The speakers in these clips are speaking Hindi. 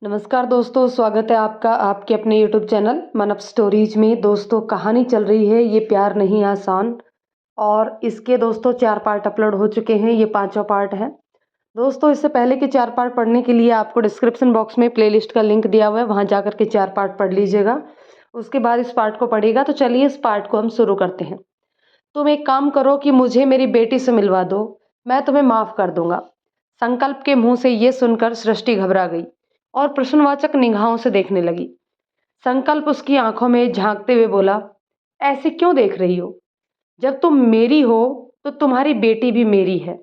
नमस्कार दोस्तों, स्वागत है आपका आपके अपने यूट्यूब चैनल मन अप स्टोरीज में। दोस्तों, कहानी चल रही है ये प्यार नहीं आसान, और इसके दोस्तों 4 पार्ट अपलोड हो चुके हैं। ये 5वां पार्ट है। दोस्तों, इससे पहले के 4 पार्ट पढ़ने के लिए आपको डिस्क्रिप्शन बॉक्स में प्लेलिस्ट का लिंक दिया हुआ है, वहाँ जाकर के 4 पार्ट पढ़ लीजिएगा। उसके बाद इस पार्ट को पढ़िएगा। तो चलिए इस पार्ट को हम शुरू करते हैं। तुम एक काम करो कि मुझे मेरी बेटी से मिलवा दो, मैं तुम्हें माफ़ कर दूंगा। संकल्प के मुंह से ये सुनकर सृष्टि घबरा गई और प्रश्नवाचक निगाहों से देखने लगी। संकल्प उसकी आंखों में झांकते हुए बोला, ऐसे क्यों देख रही हो? जब तुम मेरी हो तो तुम्हारी बेटी भी मेरी है।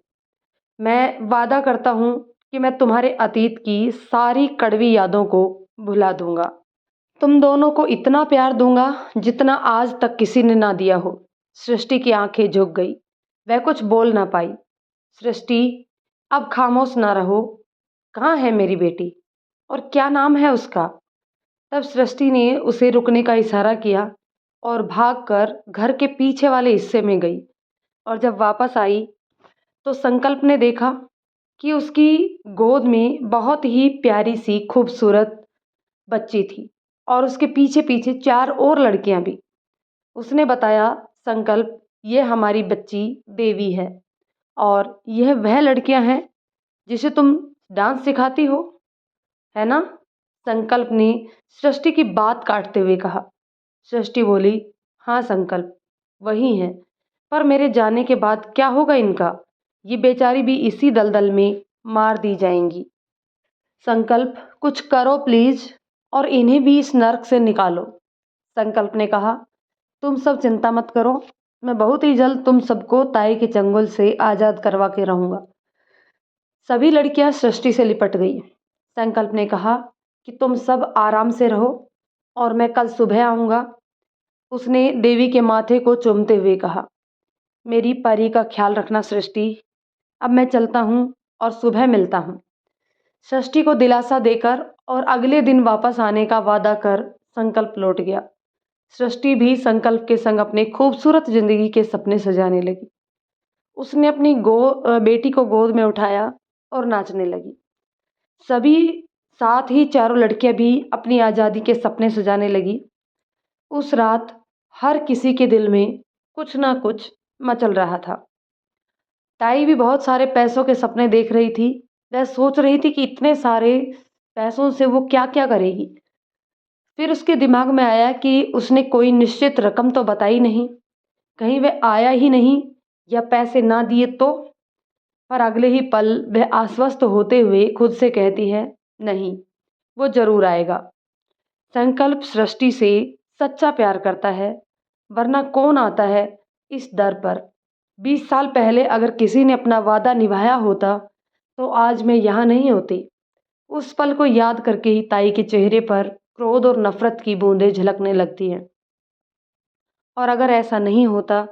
मैं वादा करता हूं कि मैं तुम्हारे अतीत की सारी कड़वी यादों को भुला दूंगा। तुम दोनों को इतना प्यार दूंगा जितना आज तक किसी ने ना दिया हो। सृष्टि की आंखें झुक गई। वह कुछ बोल ना पाई। सृष्टि, अब खामोश ना रहो। कहाँ है मेरी बेटी और क्या नाम है उसका? तब सृष्टि ने उसे रुकने का इशारा किया और भागकर घर के पीछे वाले हिस्से में गई। और जब वापस आई तो संकल्प ने देखा कि उसकी गोद में बहुत ही प्यारी सी खूबसूरत बच्ची थी और उसके पीछे पीछे 4 और लड़कियां भी। उसने बताया, संकल्प, ये हमारी बच्ची देवी है और यह वह लड़कियां हैं जिसे तुम डांस सिखाती हो, है ना? संकल्प ने सृष्टि की बात काटते हुए कहा। सृष्टि बोली, हाँ संकल्प, वही हैं। पर मेरे जाने के बाद क्या होगा इनका? ये बेचारी भी इसी दलदल में मार दी जाएंगी। संकल्प, कुछ करो प्लीज और इन्हें भी इस नर्क से निकालो। संकल्प ने कहा, तुम सब चिंता मत करो, मैं बहुत ही जल्द तुम सबको ताई के चंगुल से आज़ाद करवा के रहूंगा। सभी लड़कियां सृष्टि से लिपट गई। संकल्प ने कहा कि तुम सब आराम से रहो और मैं कल सुबह आऊंगा। उसने देवी के माथे को चूमते हुए कहा, मेरी परी का ख्याल रखना सृष्टि। अब मैं चलता हूँ और सुबह मिलता हूँ। सृष्टि को दिलासा देकर और अगले दिन वापस आने का वादा कर संकल्प लौट गया। सृष्टि भी संकल्प के संग अपने खूबसूरत जिंदगी के सपने सजाने लगी। उसने अपनी बेटी को गोद में उठाया और नाचने लगी। सभी साथ ही चारों लड़कियां भी अपनी आज़ादी के सपने सजाने लगी। उस रात हर किसी के दिल में कुछ ना कुछ मचल रहा था। ताई भी बहुत सारे पैसों के सपने देख रही थी। वह सोच रही थी कि इतने सारे पैसों से वो क्या क्या करेगी। फिर उसके दिमाग में आया कि उसने कोई निश्चित रकम तो बताई नहीं, कहीं वह आया ही नहीं या पैसे ना दिए तो। पर अगले ही पल वह आश्वस्त होते हुए खुद से कहती है, नहीं, वो जरूर आएगा। संकल्प सृष्टि से सच्चा प्यार करता है, वरना कौन आता है इस दर पर। 20 साल पहले अगर किसी ने अपना वादा निभाया होता तो आज मैं यहाँ नहीं होती। उस पल को याद करके ही ताई के चेहरे पर क्रोध और नफरत की बूंदें झलकने लगती हैं। और अगर ऐसा नहीं होता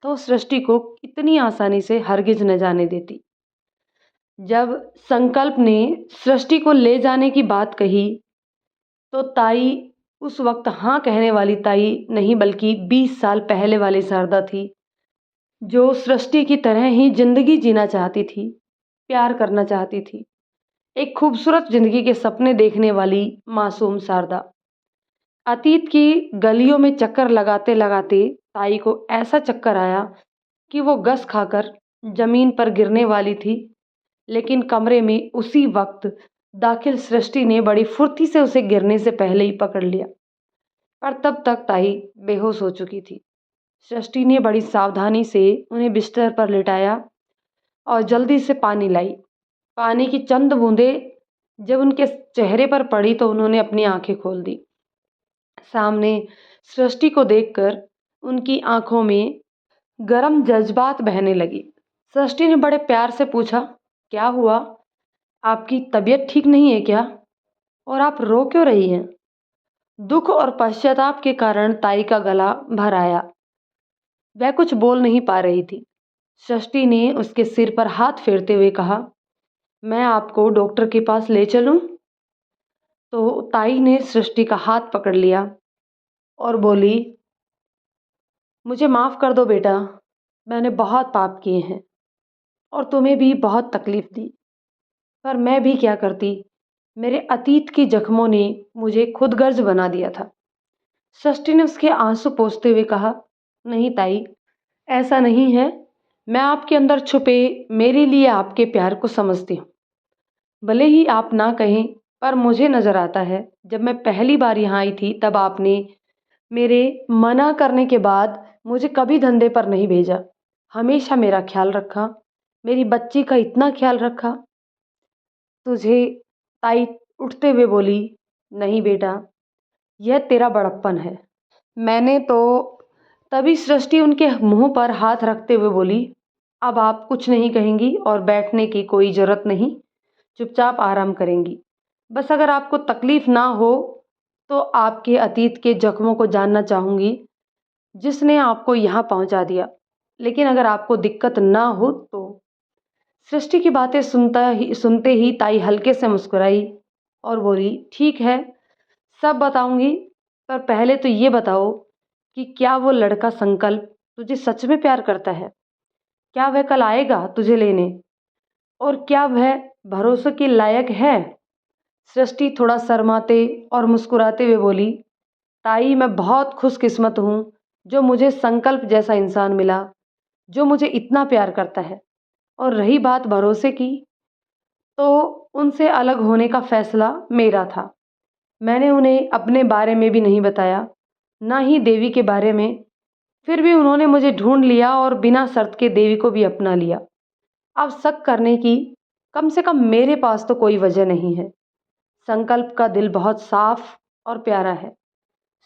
तो सृष्टि को इतनी आसानी से हरगिज न जाने देती। जब संकल्प ने सृष्टि को ले जाने की बात कही तो ताई उस वक्त हाँ कहने वाली ताई नहीं, बल्कि 20 साल पहले वाली शारदा थी, जो सृष्टि की तरह ही जिंदगी जीना चाहती थी, प्यार करना चाहती थी। एक खूबसूरत जिंदगी के सपने देखने वाली मासूम शारदा। अतीत की गलियों में चक्कर लगाते लगाते ताई को ऐसा चक्कर आया कि वो गस खाकर जमीन पर गिरने वाली थी। लेकिन कमरे में उसी वक्त दाखिल सृष्टि ने बड़ी फुर्ती से उसे गिरने से पहले ही पकड़ लिया। पर तब तक ताई बेहोश हो चुकी थी। सृष्टि ने बड़ी सावधानी से उन्हें बिस्तर पर लिटाया और जल्दी से पानी लाई। पानी की चंद बूंदें जब उनके चेहरे पर पड़ी तो उन्होंने अपनी आंखें खोल दी। सामने सृष्टि को देखकर उनकी आंखों में गर्म जज्बात बहने लगी। सृष्टि ने बड़े प्यार से पूछा, क्या हुआ? आपकी तबीयत ठीक नहीं है क्या? और आप रो क्यों रही हैं? दुख और पश्चाताप के कारण ताई का गला भर आया। वह कुछ बोल नहीं पा रही थी। सृष्टि ने उसके सिर पर हाथ फेरते हुए कहा, मैं आपको डॉक्टर के पास ले चलूं? तो ताई ने सृष्टि का हाथ पकड़ लिया और बोली, मुझे माफ़ कर दो बेटा, मैंने बहुत पाप किए हैं और तुम्हें भी बहुत तकलीफ दी। पर मैं भी क्या करती मेरे अतीत के जख्मों ने मुझे खुदगर्ज बना दिया था। सृष्टि ने उसके आंसू पोंछते हुए कहा, नहीं ताई, ऐसा नहीं है। मैं आपके अंदर छुपे मेरे लिए आपके प्यार को समझती हूँ। भले ही आप ना कहें, पर मुझे नज़र आता है, जब मैं पहली बार यहाँ आई थी तब आपने मेरे मना करने के बाद मुझे कभी धंधे पर नहीं भेजा। हमेशा मेरा ख्याल रखा, मेरी बच्ची का इतना ख्याल रखा। तुझे ताई उठते हुए बोली, नहीं बेटा, यह तेरा बड़प्पन है। मैंने तो तभी सृष्टि उनके मुंह पर हाथ रखते हुए बोली, अब आप कुछ नहीं कहेंगी और बैठने की कोई ज़रूरत नहीं, चुपचाप आराम करेंगी। बस अगर आपको तकलीफ़ ना हो तो आपके अतीत के ज़ख्मों को जानना चाहूँगी, जिसने आपको यहाँ पहुँचा दिया। लेकिन अगर आपको दिक्कत ना हो तो। सृष्टि की बातें सुनते ही ताई हल्के से मुस्कुराई और बोली, ठीक है, सब बताऊंगी, पर पहले तो ये बताओ कि क्या वो लड़का संकल्प तुझे सच में प्यार करता है? क्या वह कल आएगा तुझे लेने? और क्या वह भरोसे के लायक है? सृष्टि थोड़ा शर्माते और मुस्कुराते हुए बोली, ताई, मैं बहुत खुशकिस्मत हूँ जो मुझे संकल्प जैसा इंसान मिला, जो मुझे इतना प्यार करता है। और रही बात भरोसे की, तो उनसे अलग होने का फैसला मेरा था। मैंने उन्हें अपने बारे में भी नहीं बताया, ना ही देवी के बारे में। फिर भी उन्होंने मुझे ढूंढ लिया और बिना शर्त के देवी को भी अपना लिया। अब शक करने की कम से कम मेरे पास तो कोई वजह नहीं है। संकल्प का दिल बहुत साफ और प्यारा है।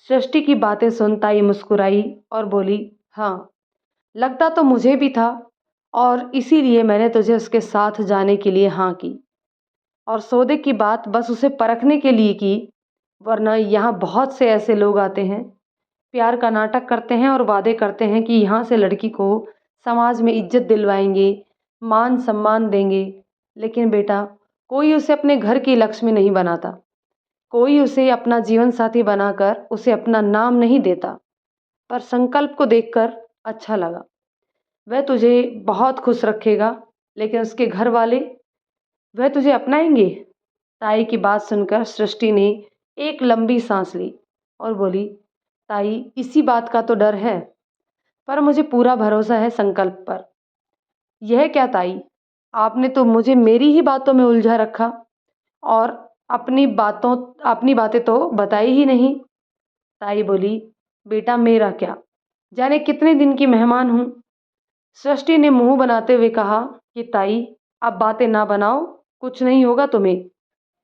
सृष्टि की बातें सुनता ही मुस्कुराई और बोली, हाँ, लगता तो मुझे भी था, और इसीलिए मैंने तुझे उसके साथ जाने के लिए हाँ की। और सौदे की बात बस उसे परखने के लिए की, वरना यहाँ बहुत से ऐसे लोग आते हैं, प्यार का नाटक करते हैं और वादे करते हैं कि यहाँ से लड़की को समाज में इज्जत दिलवाएंगे, मान सम्मान देंगे। लेकिन बेटा, कोई उसे अपने घर की लक्ष्मी नहीं बनाता, कोई उसे अपना जीवन साथी बनाकर उसे अपना नाम नहीं देता। पर संकल्प को देखकर अच्छा लगा। वह तुझे बहुत खुश रखेगा, लेकिन उसके घर वाले, वह तुझे अपनाएंगे? ताई की बात सुनकर सृष्टि ने एक लंबी सांस ली और बोली, ताई, इसी बात का तो डर है, पर मुझे पूरा भरोसा है संकल्प पर। यह क्या ताई, आपने तो मुझे मेरी ही बातों में उलझा रखा और अपनी बातें तो बताई ही नहीं। ताई बोली, बेटा, मेरा क्या जाने कितने दिन की मेहमान हूँ। सृष्टि ने मुंह बनाते हुए कहा कि ताई, अब बातें ना बनाओ, कुछ नहीं होगा तुम्हें।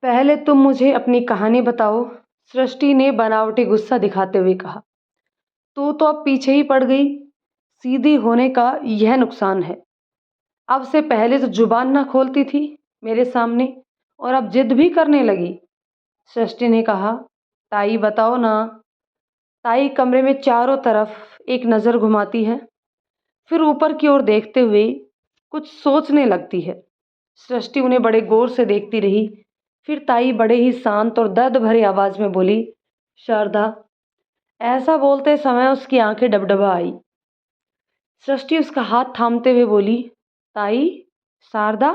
पहले तुम मुझे अपनी कहानी बताओ। सृष्टि ने बनावटी गुस्सा दिखाते हुए कहा, तू तो अब पीछे ही पड़ गई। सीधी होने का यह नुकसान है। अब से पहले तो जुबान ना खोलती थी मेरे सामने, और अब जिद भी करने लगी। सृष्टि ने कहा, ताई बताओ ना। ताई कमरे में चारों तरफ एक नज़र घुमाती है, फिर ऊपर की ओर देखते हुए कुछ सोचने लगती है। सृष्टि उन्हें बड़े गौर से देखती रही। फिर ताई बड़े ही शांत और दर्द भरी आवाज में बोली, शारदा। ऐसा बोलते समय उसकी आंखें डबडबा आई। सृष्टि उसका हाथ थामते हुए बोली, ताई, शारदा।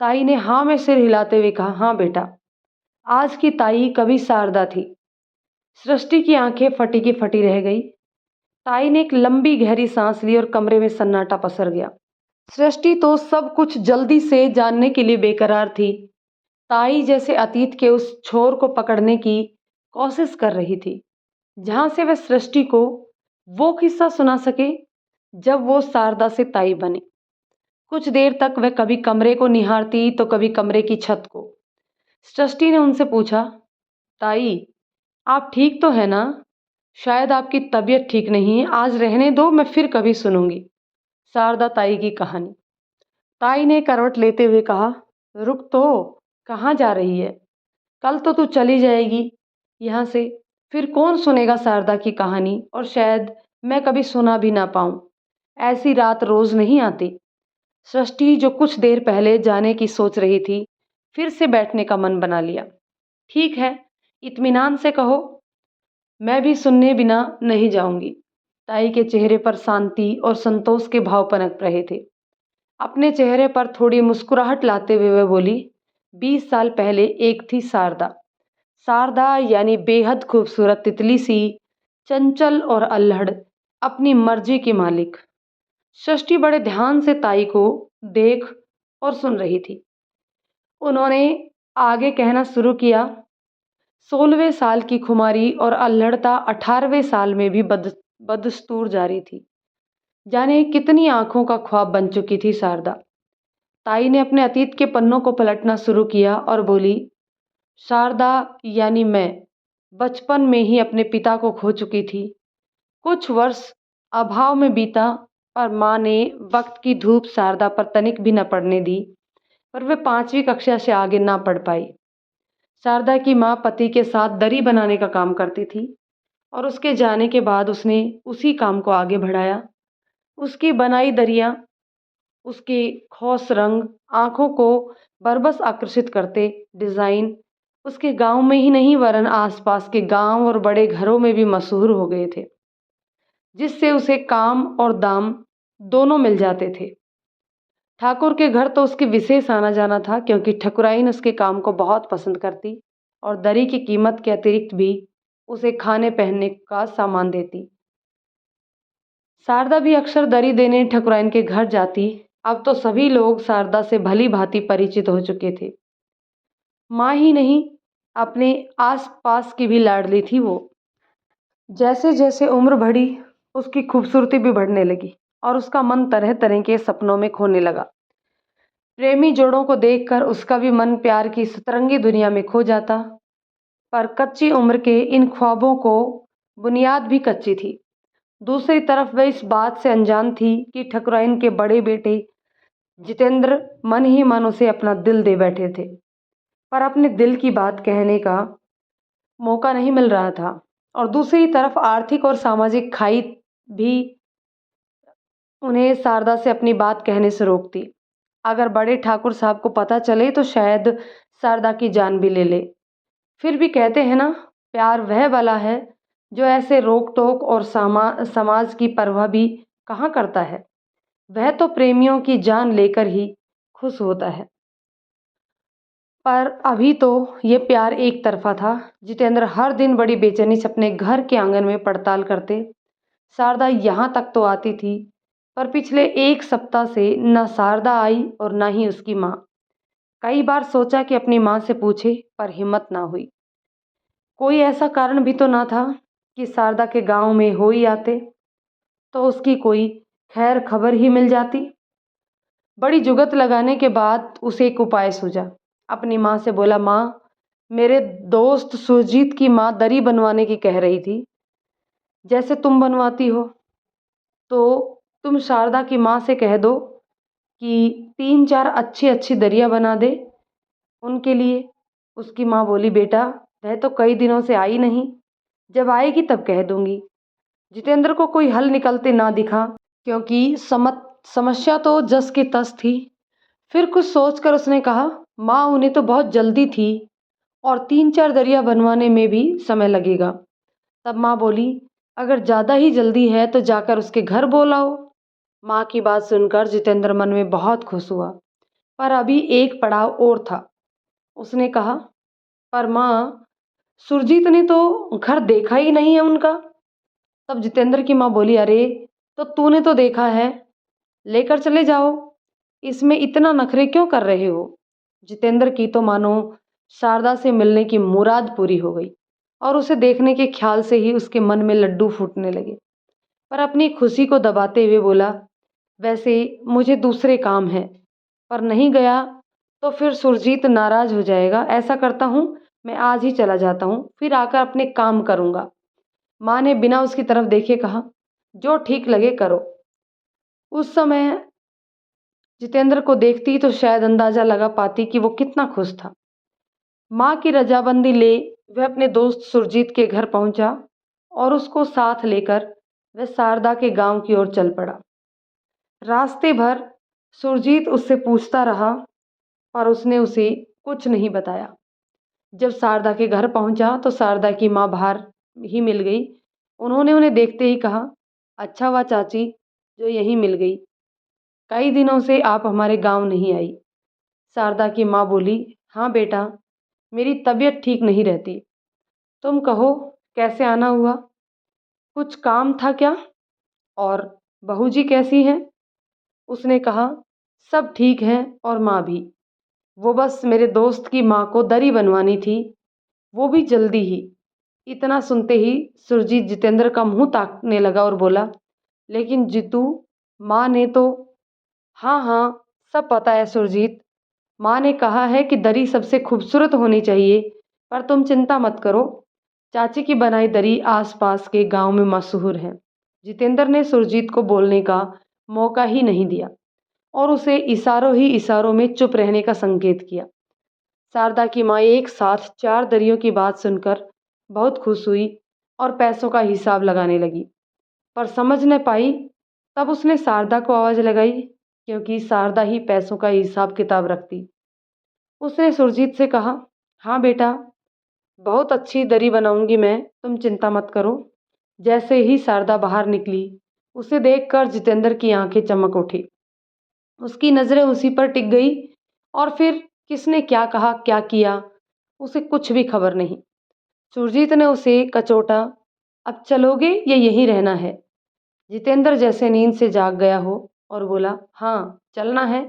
ताई ने हाँ में सिर हिलाते हुए कहा, हाँ बेटा, आज की ताई कभी शारदा थी। सृष्टि की आंखें फटी की फटी रह गई। ताई ने एक लंबी गहरी सांस ली और कमरे में सन्नाटा पसर गया। सृष्टि तो सब कुछ जल्दी से जानने के लिए बेकरार थी। ताई जैसे अतीत के उस छोर को पकड़ने की कोशिश कर रही थी, जहां से वह सृष्टि को वो किस्सा सुना सके जब वो शारदा से ताई बनी। कुछ देर तक वह कभी कमरे को निहारती तो कभी कमरे की छत को। सृष्टि ने उनसे पूछा, ताई, आप ठीक तो है ना? शायद आपकी तबीयत ठीक नहीं है, आज रहने दो, मैं फिर कभी सुनूंगी शारदा ताई की कहानी। ताई ने करवट लेते हुए कहा, रुक तो, कहाँ जा रही है? कल तो तू चली जाएगी यहाँ से, फिर कौन सुनेगा शारदा की कहानी, और शायद मैं कभी सुना भी ना पाऊँ। ऐसी रात रोज नहीं आती। सृष्टि, जो कुछ देर पहले जाने की सोच रही थी, फिर से बैठने का मन बना लिया। ठीक है, इत्मीनान से कहो, मैं भी सुनने बिना नहीं जाऊंगी। ताई के चेहरे पर शांति और संतोष के भाव पनप रहे थे। अपने चेहरे पर थोड़ी मुस्कुराहट लाते हुए वह बोली, 20 साल पहले एक थी शारदा। शारदा यानी बेहद खूबसूरत तितली सी, चंचल और अल्हड़, अपनी मर्जी की मालिक। षष्ठी बड़े ध्यान से ताई को देख और सुन रही थी। उन्होंने आगे कहना शुरू किया। 16वें साल की खुमारी और अल्हड़ता 18वें साल में भी बदस्तूर जारी थी। जाने कितनी आंखों का ख्वाब बन चुकी थी शारदा। ताई ने अपने अतीत के पन्नों को पलटना शुरू किया और बोली, शारदा यानी मैं बचपन में ही अपने पिता को खो चुकी थी। कुछ वर्ष अभाव में बीता, पर माँ ने वक्त की धूप शारदा पर तनिक भी न पड़ने दी, पर वे 5वीं कक्षा से आगे ना पढ़ पाई। शारदा की माँ पति के साथ दरी बनाने का काम करती थी और उसके जाने के बाद उसने उसी काम को आगे बढ़ाया। उसकी बनाई दरियाँ, उसके ठोस रंग, आंखों को बरबस आकर्षित करते डिज़ाइन उसके गांव में ही नहीं वरन आसपास के गांव और बड़े घरों में भी मशहूर हो गए थे, जिससे उसे काम और दाम दोनों मिल जाते थे। ठाकुर के घर तो उसके विशेष आना जाना था, क्योंकि ठकुराइन उसके काम को बहुत पसंद करती और दरी की कीमत के अतिरिक्त भी उसे खाने पहनने का सामान देती। शारदा भी अक्सर दरी देने ठकुराइन के घर जाती। अब तो सभी लोग शारदा से भली भांति परिचित हो चुके थे। माँ ही नहीं, अपने आस पास की भी लाडली थी वो। जैसे जैसे उम्र बढ़ी, उसकी खूबसूरती भी बढ़ने लगी और उसका मन तरह तरह के सपनों में खोने लगा। प्रेमी जोड़ों को देखकर उसका भी मन प्यार की सतरंगी दुनिया में खो जाता, पर कच्ची उम्र के इन ख्वाबों को बुनियाद भी कच्ची थी। दूसरी तरफ वह इस बात से अनजान थी कि ठकुराइन के बड़े बेटे जितेंद्र मन ही मन उसे अपना दिल दे बैठे थे, पर अपने दिल की बात कहने का मौका नहीं मिल रहा था। और दूसरी तरफ आर्थिक और सामाजिक खाई भी उन्हें शारदा से अपनी बात कहने से रोकती। अगर बड़े ठाकुर साहब को पता चले तो शायद शारदा की जान भी ले ले। फिर भी कहते हैं ना, प्यार वह वाला है जो ऐसे रोक टोक और समाज की परवाह भी कहाँ करता है। वह तो प्रेमियों की जान लेकर ही खुश होता है। पर अभी तो ये प्यार एक तरफा था। जितेंद्र हर दिन बड़ी बेचैनी से अपने घर के आंगन में पड़ताल करते। शारदा यहाँ तक तो आती थी, पर पिछले 1 सप्ताह से न शारदा आई और न ही उसकी माँ। कई बार सोचा कि अपनी माँ से पूछे, पर हिम्मत ना हुई। कोई ऐसा कारण भी तो ना था कि शारदा के गांव में हो ही आते तो उसकी कोई खैर खबर ही मिल जाती। बड़ी जुगत लगाने के बाद उसे एक उपाय सूझा। अपनी माँ से बोला, माँ, मेरे दोस्त सुरजीत की माँ दरी बनवाने की कह रही थी, जैसे तुम बनवाती हो, तो तुम शारदा की माँ से कह दो कि 3-4 अच्छी अच्छी दरिया बना दे उनके लिए। उसकी माँ बोली, बेटा, वह तो कई दिनों से आई नहीं, जब आएगी तब कह दूंगी। जितेंद्र को कोई हल निकलते ना दिखा, क्योंकि समस्या तो जस की तस थी। फिर कुछ सोचकर उसने कहा, माँ, उन्हें तो बहुत जल्दी थी और 3-4 दरिया बनवाने में भी समय लगेगा। तब माँ बोली, अगर ज़्यादा ही जल्दी है तो जाकर उसके घर बोलाओ। माँ की बात सुनकर जितेंद्र मन में बहुत खुश हुआ, पर अभी एक पड़ाव और था। उसने कहा, पर माँ, सुरजीत ने तो घर देखा ही नहीं है उनका। तब जितेंद्र की माँ बोली, अरे तो तूने तो देखा है, लेकर चले जाओ, इसमें इतना नखरे क्यों कर रहे हो। जितेंद्र की तो मानो शारदा से मिलने की मुराद पूरी हो गई और उसे देखने के ख्याल से ही उसके मन में लड्डू फूटने लगे। पर अपनी खुशी को दबाते हुए बोला, वैसे मुझे दूसरे काम हैं, पर नहीं गया तो फिर सुरजीत नाराज हो जाएगा। ऐसा करता हूँ, मैं आज ही चला जाता हूँ, फिर आकर अपने काम करूँगा। माँ ने बिना उसकी तरफ देखे कहा, जो ठीक लगे करो। उस समय जितेंद्र को देखती तो शायद अंदाजा लगा पाती कि वो कितना खुश था। माँ की रजामंदी ले वह अपने दोस्त सुरजीत के घर पहुंचा और उसको साथ लेकर वह शारदा के गांव की ओर चल पड़ा। रास्ते भर सुरजीत उससे पूछता रहा, पर उसने उसे कुछ नहीं बताया। जब शारदा के घर पहुंचा तो शारदा की माँ बाहर ही मिल गई। उन्होंने उन्हें देखते ही कहा, अच्छा हुआ चाची जो यहीं मिल गई, कई दिनों से आप हमारे गांव नहीं आई। शारदा की माँ बोली, हाँ बेटा, मेरी तबीयत ठीक नहीं रहती। तुम कहो, कैसे आना हुआ? कुछ काम था क्या? और बहू जी कैसी हैं? उसने कहा, सब ठीक हैं और माँ भी। वो बस मेरे दोस्त की माँ को दरी बनवानी थी, वो भी जल्दी ही। इतना सुनते ही सुरजीत जितेंद्र का मुंह ताकने लगा और बोला, लेकिन जीतू, माँ ने तो। हाँ हाँ, सब पता है सुरजीत। माँ ने कहा है कि दरी सबसे खूबसूरत होनी चाहिए, पर तुम चिंता मत करो, चाची की बनाई दरी आसपास के गांव में मशहूर है। जितेंद्र ने सुरजीत को बोलने का मौका ही नहीं दिया और उसे इशारों ही इशारों में चुप रहने का संकेत किया। शारदा की माँ एक साथ 4 दरियों की बात सुनकर बहुत खुश हुई और पैसों का हिसाब लगाने लगी, पर समझ न पाई। तब उसने शारदा को आवाज़ लगाई, क्योंकि शारदा ही पैसों का हिसाब किताब रखती। उसने सुरजीत से कहा, हाँ बेटा, बहुत अच्छी दरी बनाऊंगी मैं, तुम चिंता मत करो। जैसे ही शारदा बाहर निकली, उसे देखकर जितेंद्र की आंखें चमक उठी। उसकी नज़रें उसी पर टिक गई और फिर किसने क्या कहा क्या किया, उसे कुछ भी खबर नहीं। सुरजीत ने उसे कचोटा, अब चलोगे या यहीं रहना है? जितेंद्र जैसे नींद से जाग गया हो और बोला, हाँ चलना है,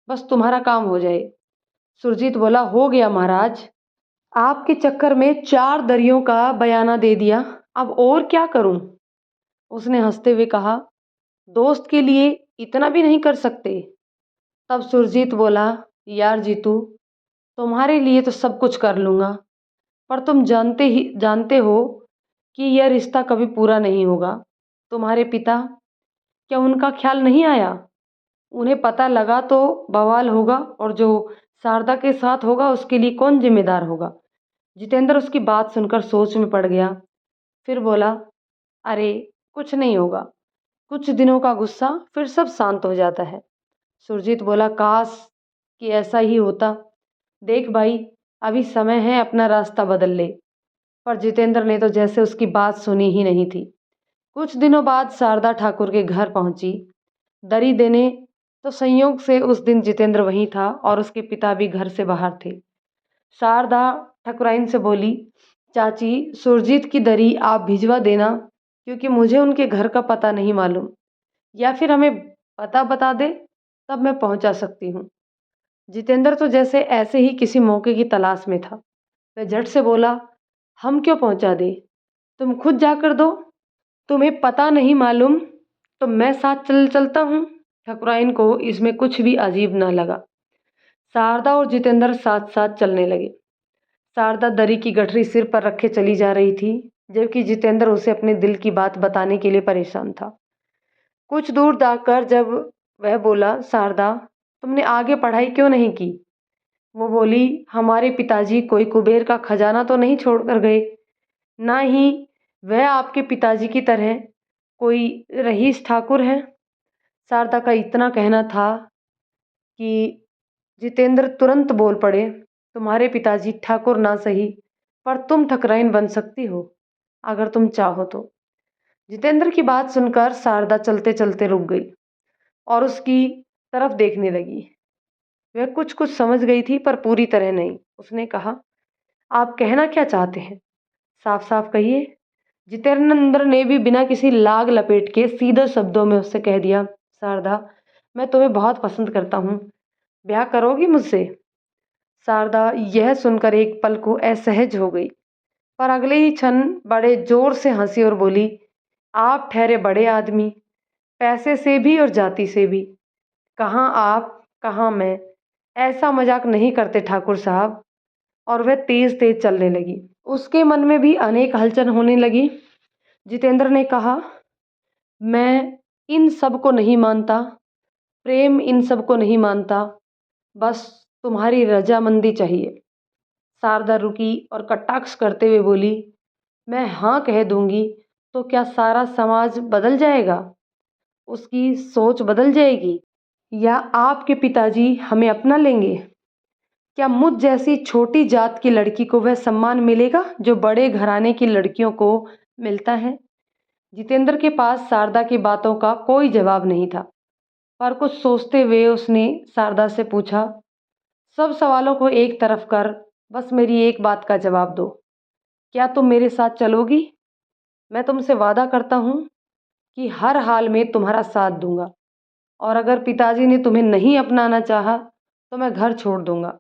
बस तुम्हारा काम हो जाए। सुरजीत बोला, हो गया महाराज, आपके चक्कर में 4 दरियों का बयाना दे दिया, अब और क्या करूं? उसने हंसते हुए कहा, दोस्त के लिए इतना भी नहीं कर सकते? तब सुरजीत बोला, यार जीतू, तुम्हारे लिए तो सब कुछ कर लूँगा, पर तुम जानते हो कि यह रिश्ता कभी पूरा नहीं होगा। तुम्हारे पिता, क्या उनका ख्याल नहीं आया? उन्हें पता लगा तो बवाल होगा, और जो शारदा के साथ होगा उसके लिए कौन जिम्मेदार होगा? जितेंद्र उसकी बात सुनकर सोच में पड़ गया। फिर बोला, अरे कुछ नहीं होगा, कुछ दिनों का गुस्सा, फिर सब शांत हो जाता है। सुरजीत बोला, काश कि ऐसा ही होता। देख भाई, अभी समय है, अपना रास्ता बदल ले। पर जितेंद्र ने तो जैसे उसकी बात सुनी ही नहीं थी। कुछ दिनों बाद शारदा ठाकुर के घर पहुंची दरी देने, तो संयोग से उस दिन जितेंद्र वहीं था और उसके पिता भी घर से बाहर थे। शारदा ठकुराइन से बोली, चाची, सुरजीत की दरी आप भिजवा देना, क्योंकि मुझे उनके घर का पता नहीं मालूम, या फिर हमें पता बता दे, तब मैं पहुंचा सकती हूँ। जितेंद्र तो जैसे ऐसे ही किसी मौके की तलाश में था। वह झट से बोला, हम क्यों पहुंचा दें, तुम खुद जाकर दो। तुम्हें पता नहीं मालूम तो मैं साथ चलता हूँ। ठकुराइन को इसमें कुछ भी अजीब न लगा। शारदा और जितेंद्र साथ साथ चलने लगे। शारदा दरी की गठरी सिर पर रखे चली जा रही थी, जबकि जितेंद्र उसे अपने दिल की बात बताने के लिए परेशान था। कुछ दूर जाकर जब वह बोला, शारदा, तुमने आगे पढ़ाई क्यों नहीं की? वो बोली, हमारे पिताजी कोई कुबेर का खजाना तो नहीं छोड़कर गए, ना ही वह आपके पिताजी की तरह कोई रईस ठाकुर है। शारदा का इतना कहना था कि जितेंद्र तुरंत बोल पड़े, तुम्हारे पिताजी ठाकुर ना सही, पर तुम ठकराइन बन सकती हो, अगर तुम चाहो तो। जितेंद्र की बात सुनकर शारदा चलते चलते रुक गई और उसकी तरफ देखने लगी। वह कुछ कुछ समझ गई थी, पर पूरी तरह नहीं। उसने कहा, आप कहना क्या चाहते हैं, साफ साफ कहिए। जितेंद्र ने भी बिना किसी लाग लपेट के सीधे शब्दों में उससे कह दिया, शारदा, मैं तुम्हें बहुत पसंद करता हूँ, ब्याह करोगी मुझसे? शारदा यह सुनकर एक पल को असहज हो गई, पर अगले ही क्षण बड़े जोर से हंसी और बोली, आप ठहरे बड़े आदमी, पैसे से भी और जाति से भी। कहाँ आप, कहाँ मैं, ऐसा मजाक नहीं करते ठाकुर साहब। और वह तेज तेज चलने लगी। उसके मन में भी अनेक हलचल होने लगी। जितेंद्र ने कहा, मैं इन सब को नहीं मानता, प्रेम इन सब को नहीं मानता, बस तुम्हारी रजामंदी चाहिए। शारदा रुकी और कटाक्ष करते हुए बोली, मैं हाँ कह दूंगी तो क्या सारा समाज बदल जाएगा, उसकी सोच बदल जाएगी, या आपके पिताजी हमें अपना लेंगे? क्या मुझ जैसी छोटी जात की लड़की को वह सम्मान मिलेगा जो बड़े घराने की लड़कियों को मिलता है? जितेंद्र के पास शारदा की बातों का कोई जवाब नहीं था, पर कुछ सोचते हुए उसने शारदा से पूछा, सब सवालों को एक तरफ कर बस मेरी एक बात का जवाब दो। क्या तुम मेरे साथ चलोगी? मैं तुमसे वादा करता हूँ कि हर हाल में तुम्हारा साथ दूंगा, और अगर पिताजी ने तुम्हें नहीं अपनाना चाहा तो मैं घर छोड़ दूंगा।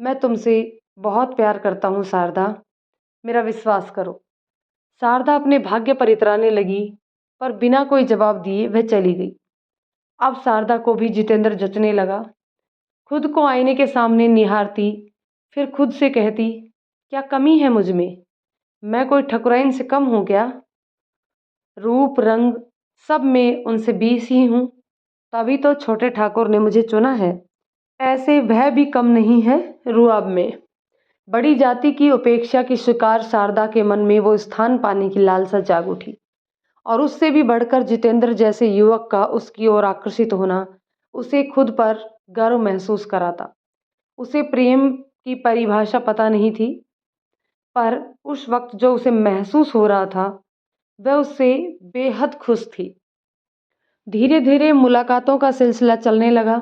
मैं तुमसे बहुत प्यार करता हूँ शारदा, मेरा विश्वास करो। शारदा अपने भाग्य पर इतराने लगी, पर बिना कोई जवाब दिए वह चली गई। अब शारदा को भी जितेंद्र जचने लगा। खुद को आईने के सामने निहारती, फिर खुद से कहती, क्या कमी है मुझ में? मैं कोई ठकुराइन से कम हूँ क्या? रूप रंग सब में उनसे 20 ही हूँ, तभी तो छोटे ठाकुर ने मुझे चुना है। ऐसे वह भी कम नहीं है रुआब में। बड़ी जाति की उपेक्षा की शिकार शारदा के मन में वो स्थान पाने की लालसा जाग उठी, और उससे भी बढ़कर जितेंद्र जैसे युवक का उसकी ओर आकर्षित होना उसे खुद पर गर्व महसूस कराता। उसे प्रेम की परिभाषा पता नहीं थी, पर उस वक्त जो उसे महसूस हो रहा था वह उससे बेहद खुश थी। धीरे धीरे मुलाकातों का सिलसिला चलने लगा।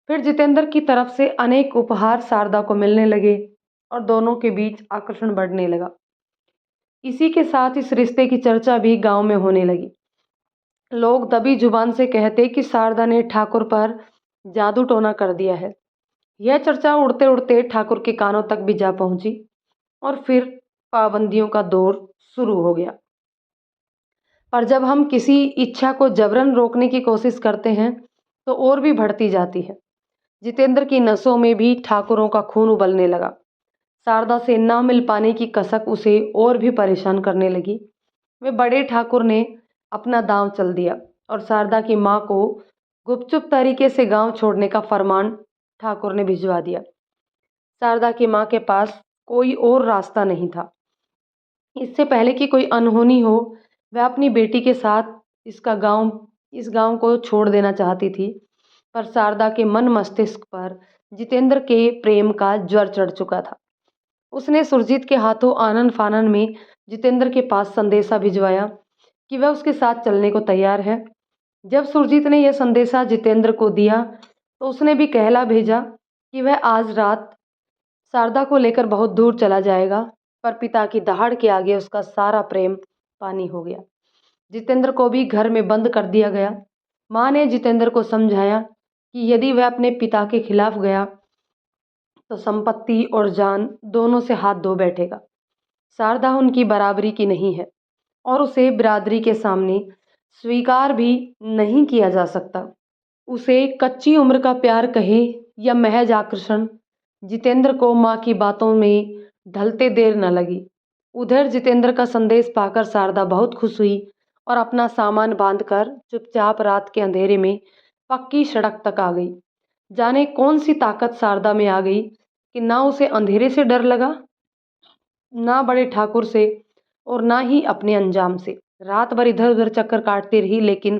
फिर जितेंद्र की तरफ से अनेक उपहार शारदा को मिलने लगे और दोनों के बीच आकर्षण बढ़ने लगा। इसी के साथ इस रिश्ते की चर्चा भी गांव में होने लगी। लोग दबी जुबान से कहते कि शारदा ने ठाकुर पर जादू टोना कर दिया है। यह चर्चा उड़ते उड़ते ठाकुर के कानों तक भी जा पहुंची, और फिर पाबंदियों का दौर शुरू हो गया। पर जब हम किसी इच्छा को जबरन रोकने की कोशिश करते हैं तो और भी बढ़ती जाती है। जितेंद्र की नसों में भी ठाकुरों का खून उबलने लगा। शारदा से ना मिल पाने की कसक उसे और भी परेशान करने लगी। वे बड़े ठाकुर ने अपना दांव चल दिया और शारदा की माँ को गुपचुप तरीके से गांव छोड़ने का फरमान ठाकुर ने भिजवा दिया। शारदा की माँ के पास कोई और रास्ता नहीं था। इससे पहले कि कोई अनहोनी हो, वह अपनी बेटी के साथ इस गांव को छोड़ देना चाहती थी, पर शारदा के मन मस्तिष्क पर जितेंद्र के प्रेम का ज्वर चढ़ चुका था। उसने सुरजीत के हाथों आनन फानन में जितेंद्र के पास संदेशा भिजवाया कि वह उसके साथ चलने को तैयार है। जब सुरजीत ने यह संदेशा जितेंद्र को दिया तो उसने भी कहला भेजा कि वह आज रात शारदा को लेकर बहुत दूर चला जाएगा, पर पिता की दहाड़ के आगे उसका सारा प्रेम पानी हो गया। जितेंद्र को भी घर में बंद कर दिया गया। माँ ने जितेंद्र को समझाया कि यदि वह अपने पिता के खिलाफ गया तो संपत्ति और जान दोनों से हाथ धो बैठेगा। शारदा उनकी बराबरी की नहीं है और उसे बिरादरी के सामने स्वीकार भी नहीं किया जा सकता। उसे कच्ची उम्र का प्यार कहे या महज आकर्षण, जितेंद्र को माँ की बातों में ढलते देर न लगी। उधर जितेंद्र का संदेश पाकर शारदा बहुत खुश हुई और अपना सामान बांधकर चुपचाप रात के अंधेरे में पक्की सड़क तक आ गई। जाने कौन सी ताकत शारदा में आ गई कि ना उसे अंधेरे से डर लगा, ना बड़े ठाकुर से, और ना ही अपने अंजाम से। रात भर इधर उधर चक्कर काटती रही, लेकिन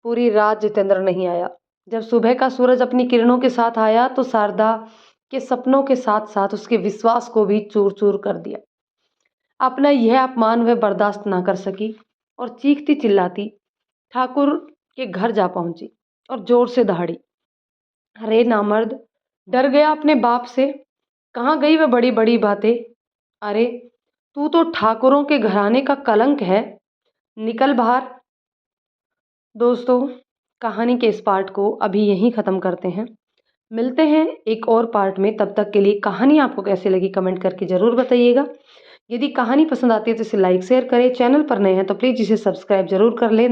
पूरी रात जितेंद्र नहीं आया। जब सुबह का सूरज अपनी किरणों के साथ आया तो शारदा के सपनों के साथ साथ उसके विश्वास को भी चूर चूर कर दिया। अपना यह अपमान वह बर्दाश्त ना कर सकी और चीखती चिल्लाती ठाकुर के घर जा पहुंची और जोर से दहाड़ी, अरे नामर्द, डर गया अपने बाप से? कहाँ गई वह बड़ी बड़ी बातें? अरे तू तो ठाकुरों के घराने का कलंक है, निकल बाहर। दोस्तों, कहानी के इस पार्ट को अभी यहीं ख़त्म करते हैं। मिलते हैं एक और पार्ट में। तब तक के लिए कहानी आपको कैसी लगी कमेंट करके ज़रूर बताइएगा। यदि कहानी पसंद आती है तो इसे लाइक शेयर करें। चैनल पर नए हैं तो प्लीज़ इसे सब्सक्राइब जरूर कर लें।